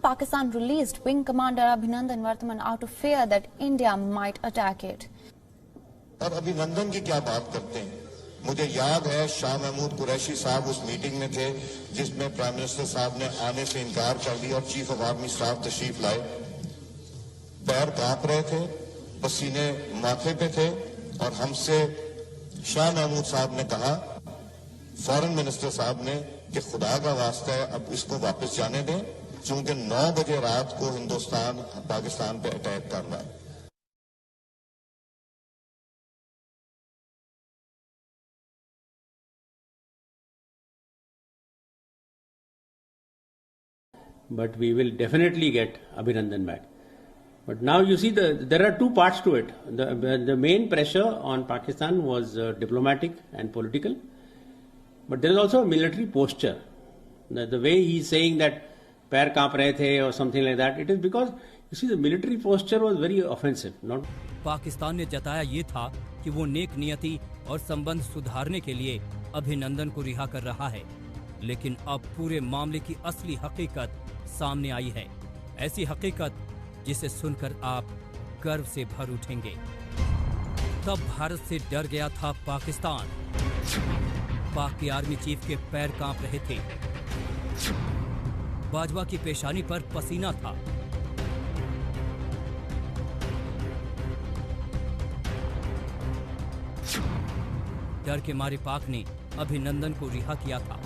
Pakistan released Wing Commander Abhinandan Varthaman out of fear that India might attack it. अब अभिनंदन की क्या बात करते हैं? मुझे याद है शाह महमूद कुरैशी साहब उस मीटिंग में थे जिसमें प्राइम मिनिस्टर साहब ने आने से इनकार कर दिया और चीफ ऑफ आर्मी स्टाफ तशरीफ लाए। पैर कांप रहे थे, पसीने माथे पे थे और हमसे शाह महमूद साहब ने कहा, फॉरेन मिनिस्टर साहब ने, कि खुदा का वास्ता है अब इसको वापस जाने दें, चूंकि 9 बजे रात को हिंदुस्तान पाकिस्तान पे अटैक कर रहा है। But we will definitely get Abhinandan back. But now you see there are two parts to it. The main pressure on Pakistan was diplomatic and political, but there is also a military posture. The way he is saying that पैर कांप रहे थे or something like that, it is because you see the military posture was very offensive. Not Pakistan ने जताया ये था कि वो नेक नियति और संबंध सुधारने के लिए अभिनंदन को रिहा कर रहा है, लेकिन अब पूरे मामले की असली हकीकत सामने आई है। ऐसी हकीकत जिसे सुनकर आप गर्व से भर उठेंगे। तब भारत से डर गया था पाकिस्तान। पाक के आर्मी चीफ के पैर कांप रहे थे, बाजवा की पेशानी पर पसीना था। डर के मारे पाक ने अभिनंदन को रिहा किया था।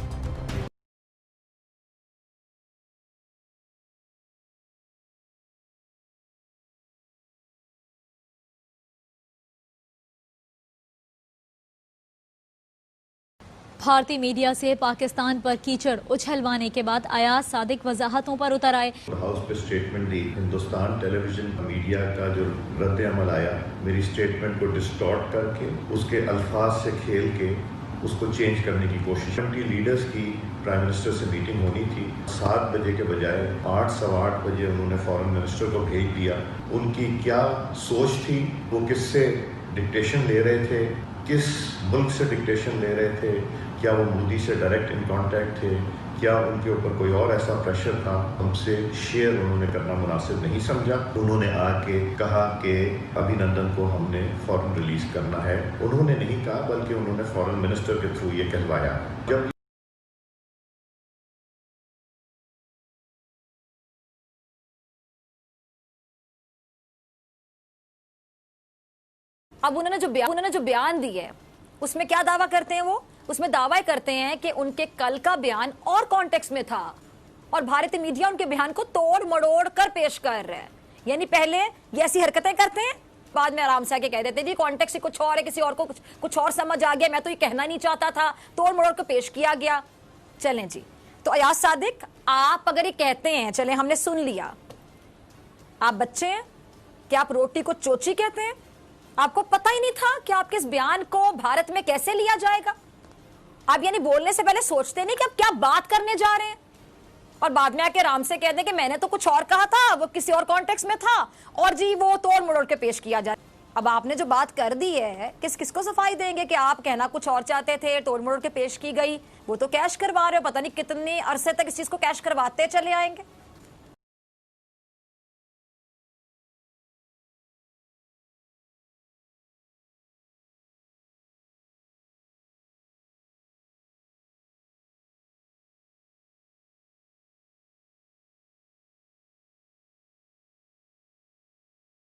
भारतीय मीडिया से पाकिस्तान पर कीचड़ उछलवाने के बाद अयाज सादिक वजाहतों पर उतर आए। हाउस पे स्टेटमेंट दी, हिंदुस्तान टेलीविजन मीडिया का जो रद्द अमल आया, मेरी स्टेटमेंट को डिस्टॉर्ट करके उसके अल्फाज से खेल के उसको चेंज करने की कोशिश। लीडर्स की प्राइम मिनिस्टर से मीटिंग होनी थी, 7 बजे के बजाय 8 सवा 8 बजे उन्होंने फॉरेन मिनिस्टर को भेज दिया। उनकी क्या सोच थी? वो किससे डिक्टेशन ले रहे थे? किस मुल्क से डिक्टेशन ले रहे थे? क्या वो मोदी से डायरेक्ट इन कांटेक्ट थे? क्या उनके ऊपर कोई और ऐसा प्रेशर था? हमसे शेयर उन्होंने करना मुनासिब नहीं समझा। उन्होंने आके कहा कि अभिनंदन को हमने फौरन रिलीज करना है। उन्होंने नहीं कहा, बल्कि उन्होंने फॉरेन मिनिस्टर के थ्रू ये कहलवाया। जब अब उन्होंने जो बयान दिए है उसमें क्या दावा करते हैं? वो उसमें दावा करते हैं कि उनके कल का बयान और कॉन्टेक्स्ट में था और भारतीय मीडिया उनके बयान को तोड़ मड़ोड़ कर पेश कर रहे हैं। यानी पहले ये ऐसी हरकतें करते हैं, बाद में आराम से आके कह देते जी कॉन्टेक्स्ट कुछ और है, किसी और को कुछ और समझ आ गया, मैं तो ये कहना नहीं चाहता था, तोड़ मड़ोड़ कर पेश किया गया। चलें जी, तो अयाज सादिक, आप अगर ये कहते हैं, चले हमने सुन लिया, आप बच्चे हैं क्या? आप रोटी को चोची कहते हैं? आपको पता ही नहीं था कि आपके इस बयान को भारत में कैसे लिया जाएगा? आप यानी बोलने से पहले सोचते नहीं कि आप क्या बात करने जा रहे हैं, और बाद में आके आराम से कह दें कि मैंने तो कुछ और कहा था, वो किसी और कॉन्टेक्स्ट में था, और जी वो तोड़ मड़ोड़ के पेश किया जाए। अब आपने जो बात कर दी है, किसको सफाई देंगे कि आप कहना कुछ और चाहते थे, तोड़ मड़ोड़ के पेश की गई? वो तो कैश करवा रहे हो, पता नहीं कितने अरसे तक इस चीज को कैश करवाते चले आएंगे।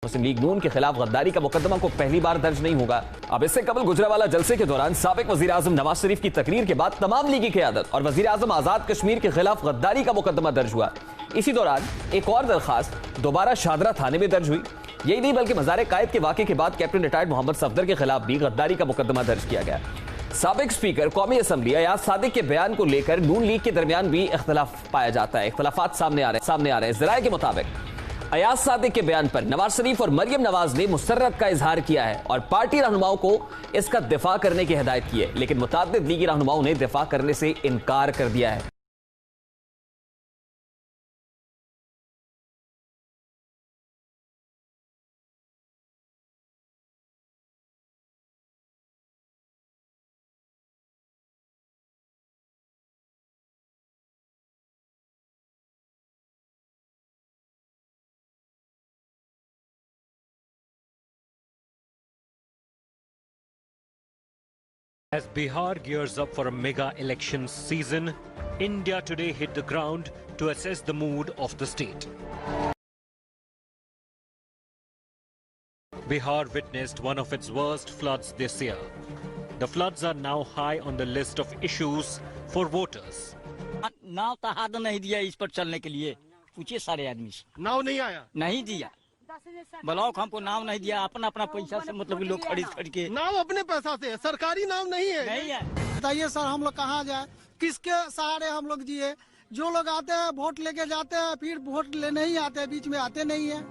मुस्लिम लीग नून के खिलाफ गद्दारी का मुकदमा को पहली बार दर्ज नहीं होगा। अब इससे कबल गुजरावाला जलसे के दौरान साबिक वजीर आजम नवाज शरीफ की तकरीर के बाद तमाम लीगी क़यादत और वजीर आजम आजाद कश्मीर के खिलाफ गद्दारी का मुकदमा दर्ज हुआ। इसी दौरान एक और दरखास्त दोबारा शादरा थाने में दर्ज हुई। यही नहीं बल्कि मज़ार-ए-कायद के वाक़े के बाद कैप्टन रिटायर्ड मोहम्मद सफदर के खिलाफ भी गद्दारी का मुकदमा दर्ज किया गया। साबिक स्पीकर कौमी असम्बली अयाज सादिक के बयान को लेकर नून लीग के दरमियान भी इख्तलाफ पाया जाता है। इख्तलाफात सामने आ रहे हैं। जराये के मुताबिक अयाज सादिक के बयान पर नवाज शरीफ और मरियम नवाज ने मुसर्रत का इजहार किया है और पार्टी रहनुमाओं को इसका दिफा करने की हिदायत की है, लेकिन मुताद्दिद लीगी रहनुमाओं ने दिफा करने से इनकार कर दिया है। As Bihar gears up for a mega election season, India Today hit the ground to assess the mood of the state. Bihar witnessed one of its worst floods this year. The floods are now high on the list of issues for voters. नाव तो हाथ नहीं दिया इस पर चलने के लिए, पूछिए सारे आदमी से। नाव नहीं आया? नहीं दिया। ब्लॉक हमको नाव नहीं दिया, अपना अपना पैसा से मतलब लोग खरीद के। नाव अपने पैसा से, सरकारी नाव नहीं है। नहीं है। बताइए सर, हम लोग कहाँ जाए, किसके सहारे हम लोग जिए? जो लोग आते हैं वोट लेके जाते हैं, फिर वोट लेने ही आते हैं, बीच में आते नहीं है।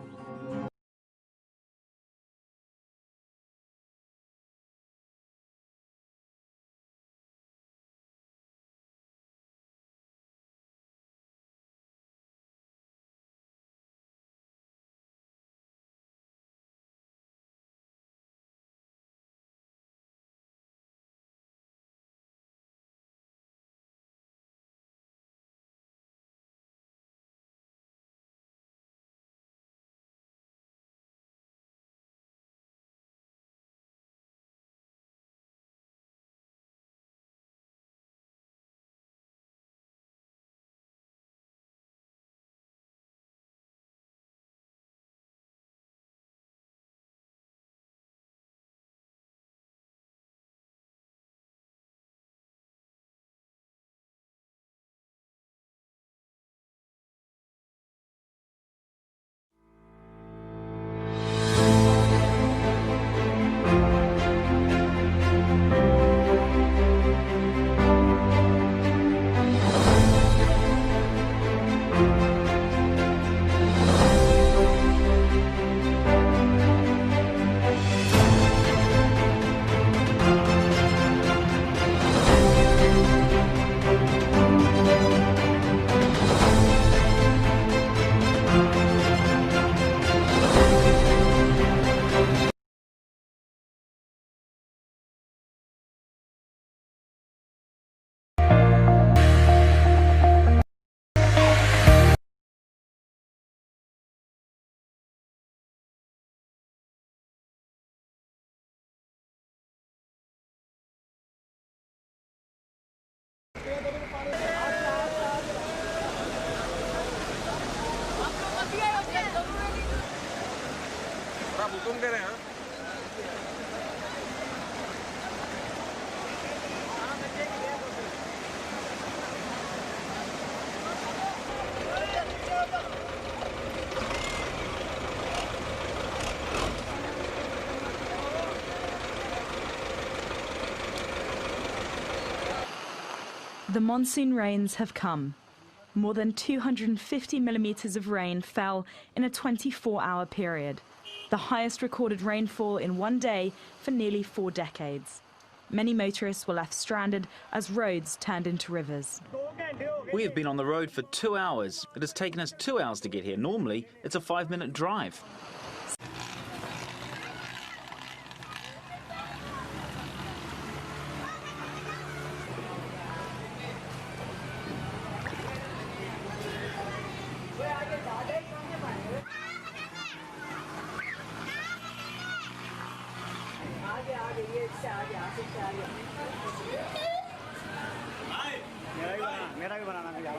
The monsoon rains have come. More than 250 millimetres of rain fell in a 24-hour period, the highest recorded rainfall in one day for nearly 4 decades. Many motorists were left stranded as roads turned into rivers. We have been on the road for 2 hours. It has taken us 2 hours to get here. Normally, it's a 5-minute drive. मेरा भी बनाना है यार।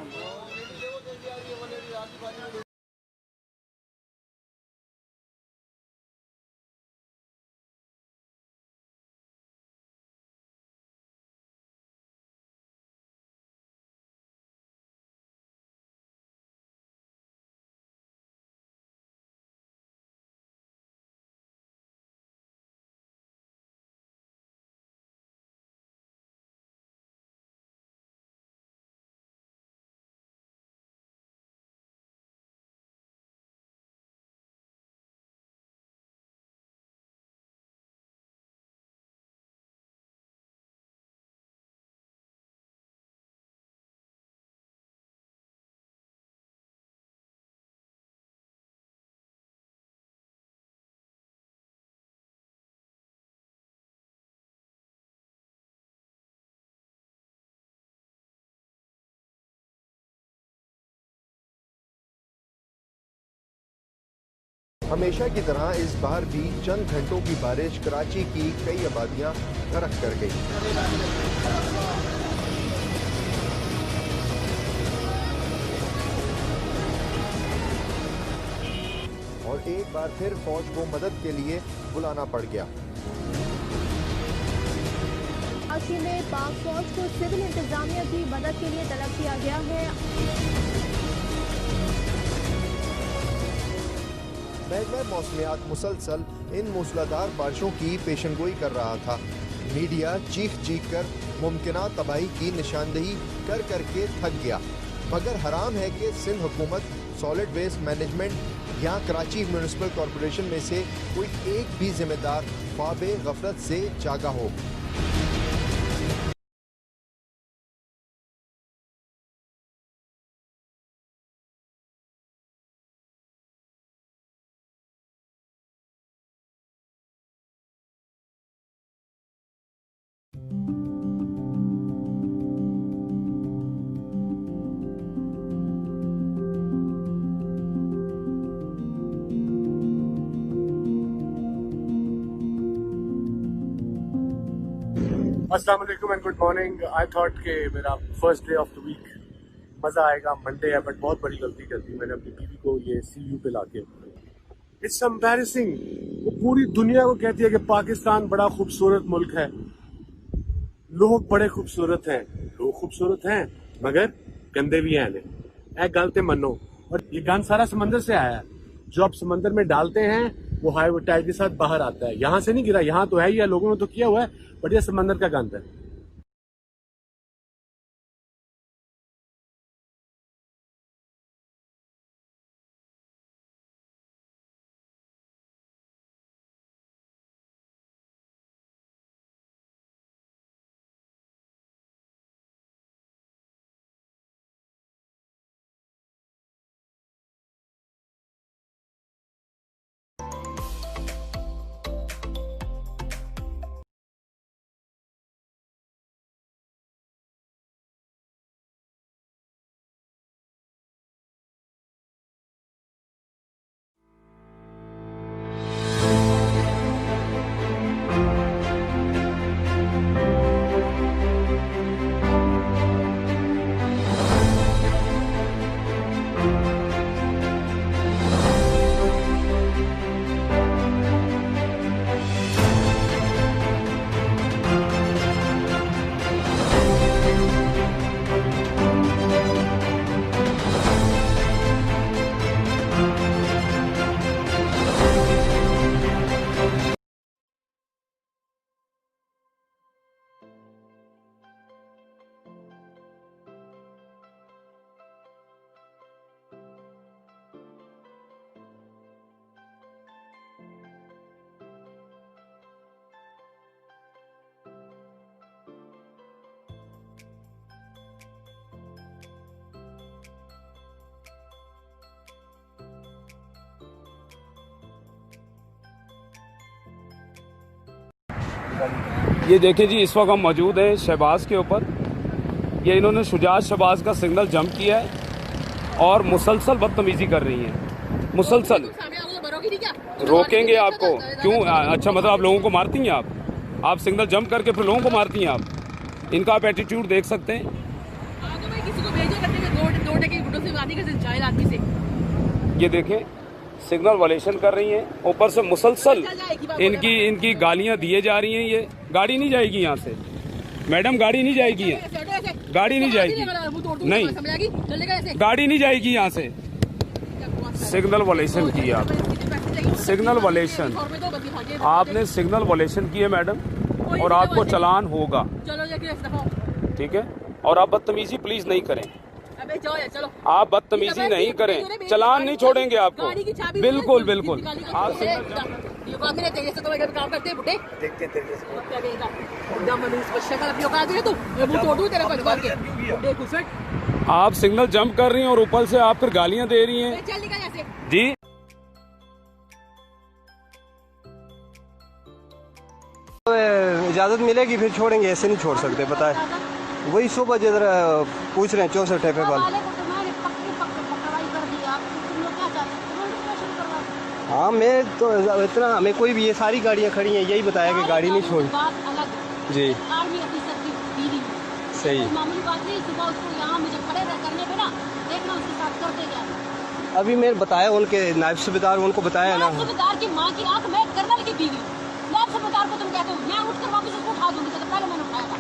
हमेशा की तरह इस बार भी चंद घंटों की बारिश कराची की कई आबादियां गर्क कर गई। और एक बार फिर फौज को मदद के लिए बुलाना पड़ गया। कराची में पाक फौज को सिविल इंतजामिया की मदद के लिए तलब किया गया है। महकमा मौसमियात मुसलसल इन मूसलाधार बारिशों की पेशनगोई कर रहा था। मीडिया चीख चीख कर मुमकिना तबाही की निशानदेही कर करके थक गया, मगर हराम है कि सिंध हुकूमत, सॉलिड वेस्ट मैनेजमेंट या कराची म्यूनिसिपल कॉरपोरेशन में से कोई एक भी जिम्मेदार ख्वाबे गफलत से जागा हो। अस्सलाम वालेकुम and good morning. I thought कि मेरा first day of the week मज़ा आएगा, मंडे है, बट बहुत बड़ी गलती कर दी मैंने अपनी बीवी को ये CU पे लाके। It's embarrassing. वो पूरी दुनिया को कहती है कि पाकिस्तान बड़ा खूबसूरत मुल्क है, लोग बड़े खूबसूरत हैं, लोग खूबसूरत हैं मगर गंदे भी हैं। ए गल ते मनो। और ये गंद सारा समंदर से आया है, जो आप समंदर में डालते हैं वो हाई टाइड के साथ बाहर आता है। यहाँ से नहीं गिरा, यहाँ तो है ही है, लोगों ने तो किया हुआ है, बट ये समंदर का गंद है। ये देखें जी, इस वक्त हम मौजूद हैं शहबाज के ऊपर। ये इन्होंने शुजात शहबाज का सिग्नल जंप किया है और मुसलसल बदतमीजी कर रही हैं, मुसलसल। रोकेंगे आपको क्यों? अच्छा, मतलब आप लोगों को मारती हैं, आप सिग्नल जंप करके फिर लोगों को मारती हैं आप। इनका आप एटीट्यूड देख सकते हैं। ये देखें, सिग्नल वायलेशन कर रही हैं, ऊपर से मुसलसल इनकी गालियां दिए जा रही हैं। ये गाड़ी नहीं जाएगी यहाँ से, मैडम गाड़ी नहीं जाएगी, गाड़ी नहीं जाएगी, नहीं गाड़ी नहीं जाएगी यहाँ से। सिग्नल वायलेशन किया आपने, सिग्नल वायलेशन, आपने सिग्नल वायलेशन किए मैडम, और आपको चालान होगा, ठीक है? और आप बदतमीजी प्लीज नहीं करें, आप बदतमीजी नहीं करें, चालान नहीं छोड़ेंगे आपको, बिल्कुल बिल्कुल। आप आप सिग्नल जंप कर रही हैं और ऊपर से आप फिर गालियां दे रही हैं जी। इजाजत मिलेगी फिर छोड़ेंगे, ऐसे नहीं छोड़ सकते, पता है। वही सुबह जरा पूछ रहे हैं 64 पे वाले। हाँ मैं तो इतना हमें कोई भी ये सारी गाड़ियाँ खड़ी हैं यही बताया कि गाड़ी नहीं छोड़ी। जी आर्मी ऑफिसर की बीवी सही मामूली बात नहीं। सुबह उसको यहाँ मुझे खड़े करने पे ना देखना उसके साथ करते क्या। अभी मैं बताया उनके नायब सूबेदार उनको बताया ना। सूबेदार की माँ की आंख में कर्नल की बीवी नायब सूबेदार को तुम कहते हो यहाँ उठकर वापस उसको उठा दूंगी। तो पहले मैंने उठाया था,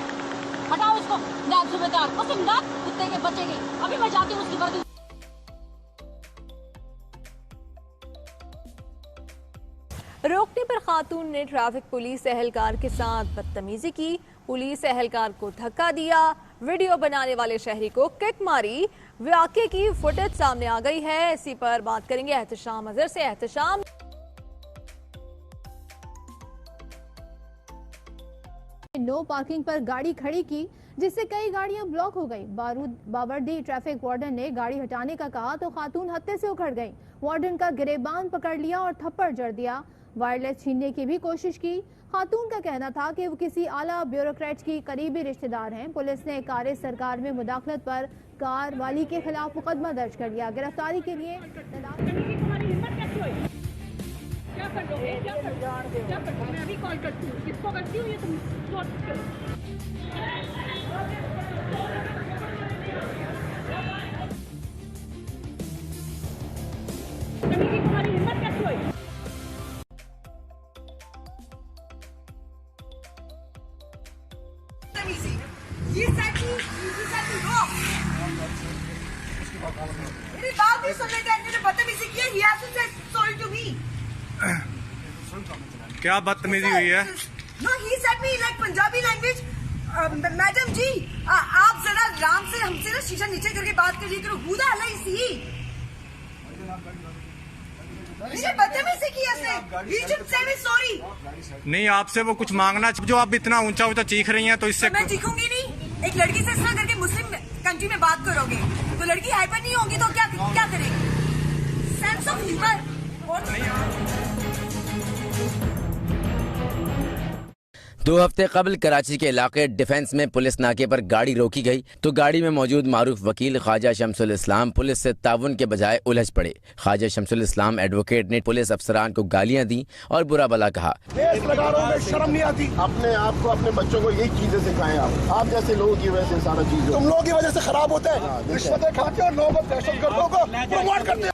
हटाओ उसको नायब सूबेदार उस इमदाद कुत्ते के बच्चे के। अभी मैं जाती हूँ उसकी वर्दी। रोकने पर खातून ने ट्रैफिक पुलिस एहलकार के साथ बदतमीजी की, पुलिस एहलकार को धक्का दिया, वीडियो बनाने वाले शहरी को किक मारी। वाकये की फुटेज सामने आ गई है, इसी पर बात करेंगे एहतशाम अजहर से। एहतशाम, नो पार्किंग पर गाड़ी खड़ी की जिससे कई गाड़ियां ब्लॉक हो गई। बावर्डी ट्रैफिक वार्डन ने गाड़ी हटाने का कहा तो खातून हत्थे से उखड़ गई। वार्डन का गिरेबान पकड़ लिया और थप्पड़ जड़ दिया। वायरलेस छीनने की भी कोशिश की। खातून का कहना था कि वो किसी आला ब्यूरोक्रेट की करीबी रिश्तेदार हैं। पुलिस ने कार सरकार में मुदाखलत पर कार वाली के खिलाफ मुकदमा दर्ज कर लिया। गिरफ्तारी के लिए मैं अभी कॉल करती हूँ, किसको करती हूँ ये तुम तुम्हारी हिम्मत कैसे हुई? मेरी बात नहीं सुन रहे थे, बदतमीजी की है। He hasn't said sorry to me. क्या बदतमीजी हुई है? No, he said me like Punjabi language. Madam जी, आप जरा आराम से हमसे ना शीशा नीचे करके बात करिए करो। Who the hell is he? मुझे बदतमीजी की है। He should say me sorry. नहीं, आपसे वो कुछ मांगना, जो आप इतना ऊंचा ऊंचा चीख रही हैं तो इससे मैं चीखूंगी नहीं। एक लड़की से इस तरह करके मुस्लिम कंट्री में बात करोगे तो लड़की हाइपर नहीं होगी तो क्या करेगी? Sense of humour. दो हफ्ते कबल कराची के इलाके डिफेंस में पुलिस नाके पर गाड़ी रोकी गई तो गाड़ी में मौजूद मारूफ वकील ख्वाजा शमसुल इस्लाम पुलिस से ताउन के बजाय उलझ पड़े। ख्वाजा शमसुल इस्लाम एडवोकेट ने पुलिस अफसरान को गालियां दी और बुरा भला कहा। शर्म नहीं आती? अपने आप को, अपने बच्चों को यही चीजें सिखाएं। आप जैसे लोगों की वजह से सारा चीज तुम लोगों की वजह से खराब होता है। रिश्वतें खाते और लोगों को दहशतगर्दों को प्रमोट करते हैं।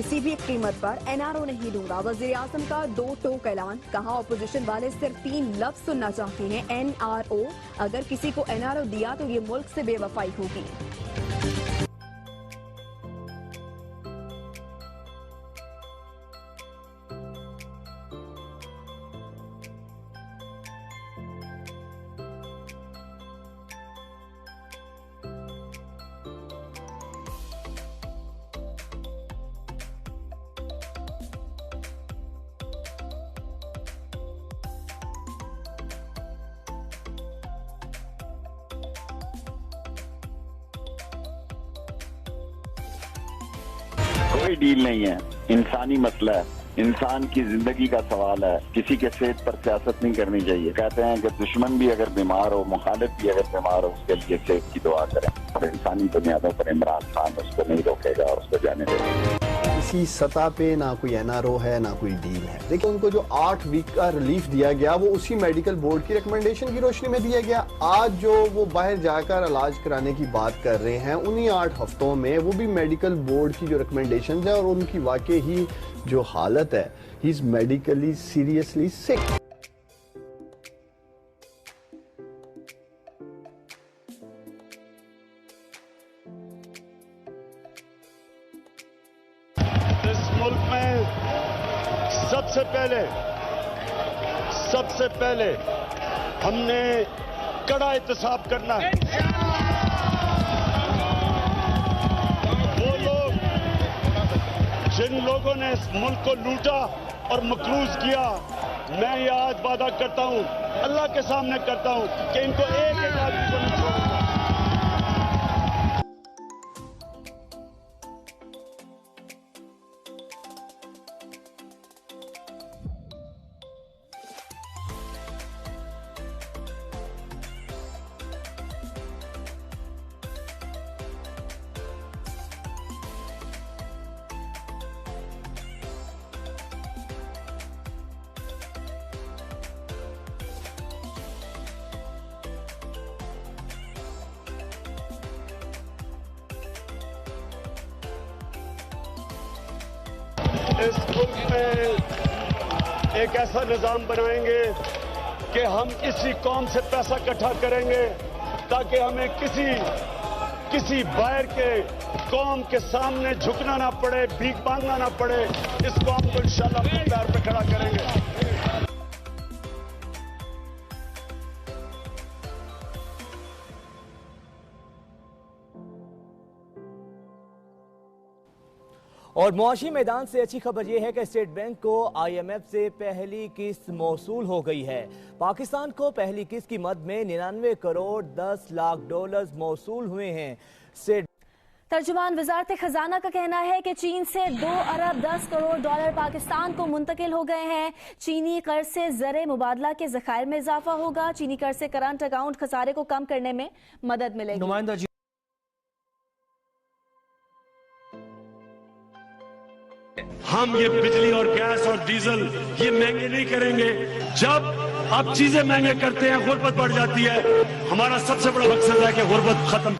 किसी भी कीमत पर एनआरओ नहीं दूंगा। वजीर आजम का 2 टोक ऐलान। कहा ऑपोजिशन वाले सिर्फ 3 लफ्ज सुनना चाहते हैं, एनआरओ। अगर किसी को एनआरओ दिया तो ये मुल्क से बेवफाई होगी। कोई डील नहीं है, इंसानी मसला है, इंसान की जिंदगी का सवाल है। किसी के सेहत पर सियासत नहीं करनी चाहिए। कहते हैं कि दुश्मन भी अगर बीमार हो, मुखालिफ भी अगर बीमार हो, उसके लिए सेहत की दुआ करें। और इंसानी बुनियादों पर इमरान खान उसको नहीं रोकेगा और उसको जाने देगा। किसी सतह पे ना कोई एनआरओ है ना कोई डील है। देखिए उनको जो 8 वीक का रिलीफ दिया गया वो उसी मेडिकल बोर्ड की रिकमेंडेशन की रोशनी में दिया गया। आज जो वो बाहर जाकर इलाज कराने की बात कर रहे हैं, उन्हीं 8 हफ्तों में वो भी मेडिकल बोर्ड की जो रिकमेंडेशन है और उनकी वाकई ही जो हालत है, ही इज मेडिकली सीरियसली सिक। मुल्क में सबसे पहले हमने कड़ा एहतसाब करना है। वो लोग जिन लोगों ने इस मुल्क को लूटा और मकरूज किया, मैं ये आज वादा करता हूं, अल्लाह के सामने करता हूं कि इनको एक एक आदमी को नहीं छोड़ूंगा। इस मुल्क में एक ऐसा निजाम बनाएंगे कि हम इसी कौम से पैसा इकट्ठा करेंगे ताकि हमें किसी बाहर के कौम के सामने झुकना ना पड़े, भीख मांगना ना पड़े। इस कौम को इंशाल्लाह अपने पैर पे खड़ा करेंगे। और मुआशी मैदान से अच्छी खबर यह है कि स्टेट बैंक को IMF से पहली किस्त मौसूल हो गई है। पाकिस्तान को पहली किस्त की मद में 99 करोड़ 10 लाख डॉलर्स मौसूल हुए हैं। तर्जुमान वजारत खजाना का कहना है कि चीन से 2 अरब 10 करोड़ डॉलर पाकिस्तान को मुंतकिल हो गए हैं। चीनी कर्ज से ज़र मुबादला के ज़खायर में इजाफा होगा। चीनी कर्ज से करंट अकाउंट खसारे को कम करने में मदद मिलेगी। हम ये बिजली और गैस और डीजल ये महंगे नहीं करेंगे। जब आप चीजें महंगे करते हैं, गुर्बत बढ़ जाती है। हमारा सबसे बड़ा मकसद है कि गुर्बत खत्म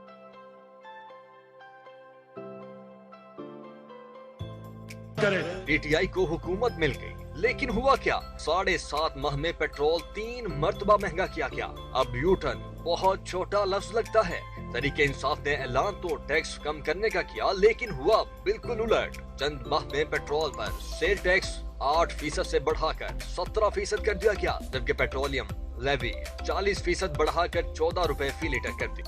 करें। PTI को हुकूमत मिल गई, लेकिन हुआ क्या? 7.5 माह में पेट्रोल 3 मर्तबा महंगा किया गया। अब यूटर्न बहुत छोटा लफ्ज लगता है। तरीके इंसाफ ने ऐलान तो टैक्स कम करने का किया, लेकिन हुआ बिल्कुल उलट। चंद माह में पेट्रोल पर सेल टैक्स 8% से बढ़ाकर 17% कर दिया गया, जबकि पेट्रोलियम लेवी 40% बढ़ाकर 14 रुपए फी लीटर कर दी।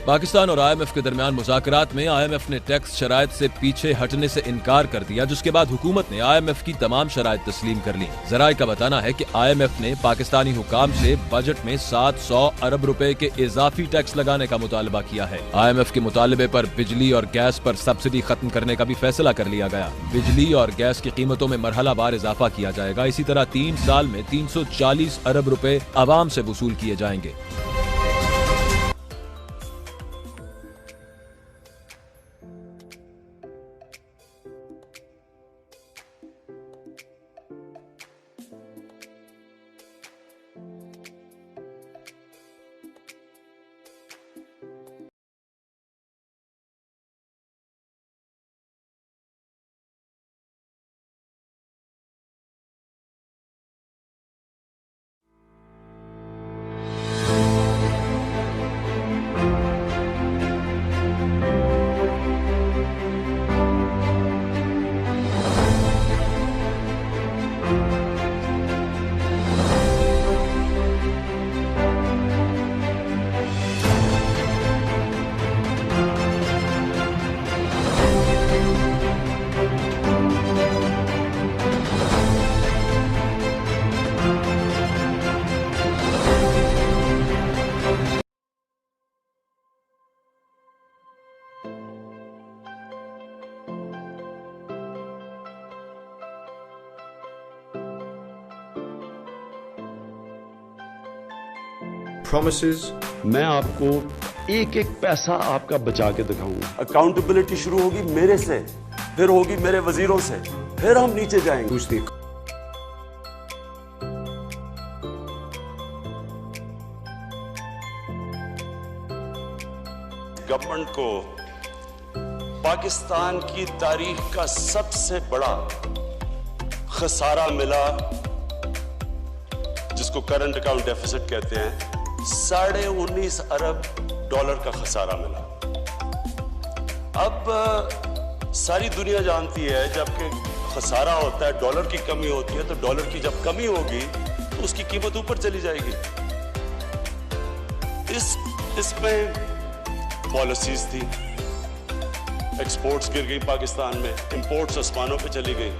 पाकिस्तान और IMF के दरमियान मुज़ाकरात में IMF ने टैक्स शराइत से पीछे हटने से इनकार कर दिया, जिसके बाद हुकूमत ने IMF की तमाम शराइत तस्लीम कर ली। ज़राए का बताना है कि IMF ने पाकिस्तानी हुकाम से बजट में 700 अरब रुपए के इजाफी टैक्स लगाने का मुतालबा किया है। IMF के मुतालबे पर बिजली और गैस पर सब्सिडी खत्म करने का भी फैसला कर लिया गया। बिजली और गैस की कीमतों में मरहलावार इजाफा किया जाएगा। इसी तरह 3 साल में 340 अरब रुपए अवाम से वसूल किए जाएंगे। promises. मैं आपको एक एक पैसा आपका बचा के दिखाऊंगा. अकाउंटेबिलिटी शुरू होगी मेरे से, फिर होगी मेरे वजीरों से, फिर हम नीचे जाएंगे. गवर्नमेंट को पाकिस्तान की तारीख का सबसे बड़ा खसारा मिला, जिसको करंट अकाउंट डेफिसिट कहते हैं. 19.5 अरब डॉलर का खसारा मिला. अब सारी दुनिया जानती है जबकि खसारा होता है, डॉलर की कमी होती है, तो डॉलर की जब कमी होगी तो उसकी कीमत ऊपर चली जाएगी. इसमें पॉलिसीज थी. एक्सपोर्ट्स गिर गई पाकिस्तान में, इंपोर्ट्स आसमानों पे चली गई.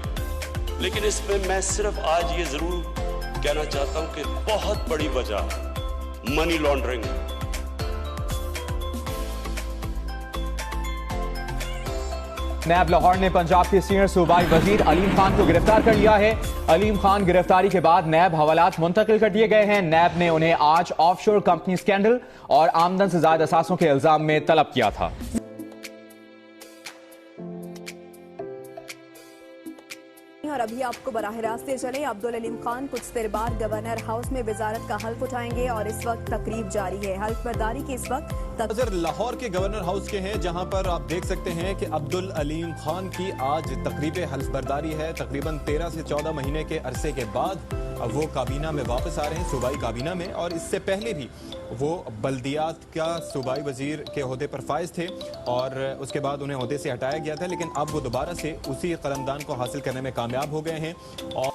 लेकिन इसमें मैं सिर्फ आज ये जरूर कहना चाहता हूं कि बहुत बड़ी वजह मनी लॉन्ड्रिंग. नैब लाहौर ने पंजाब के सीनियर सूबाई वजीर अलीम खान को गिरफ्तार कर लिया है. अलीम खान गिरफ्तारी के बाद नैब हवालात मुंतकिल कर दिए गए हैं. नैब ने उन्हें आज ऑफशोर कंपनी स्कैंडल और आमदन से ज्यादा असासों के इल्जाम में तलब किया था. और अभी आपको बराह रास्त से चले. अब्दुल अलीम खान कुछ देर बाद गवर्नर हाउस में वजारत का हल्फ उठाएंगे और इस वक्त तकरीब जारी है. हल्फ बर्दारी की इस वक्त नजर लाहौर के गवर्नर हाउस के हैं, जहां पर आप देख सकते हैं कि अब्दुल अलीम खान की आज तकरीब हल्फ बर्दारी है. तकरीबन 13 से 14 महीने के अरसे के बाद वो काबीना में वापस आ रहे हैं, सूबाई काबीना में. और इससे पहले भी वो बल्दियात का सूबाई वजीर के ओहदे पर फाइज थे और उसके बाद उन्हें ओहदे से हटाया गया था. लेकिन अब वो दोबारा से उसी कलमदान को हासिल करने में कामयाब हो गए हैं. और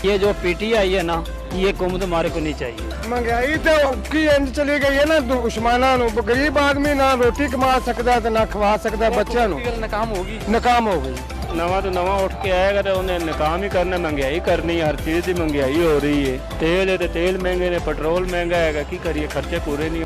ये जो पीटीआई है ना, ये कौम हमारे को नहीं चाहिए. महंगाई तो की इंज चली गई है ना, दुश्मना गरीब आदमी ना रोटी कमा सकता है ना खवा सकता बच्चों. नाकाम हो गई. नवा तो नवा उठ के आएगा तो उन्हें नाकाम ही करना, महंगाई करनी, हर चीज की महंगाई हो रही है. तेल है तो तेल महंगे ने, पेट्रोल महंगा है, की करिए, खर्चे पूरे नहीं.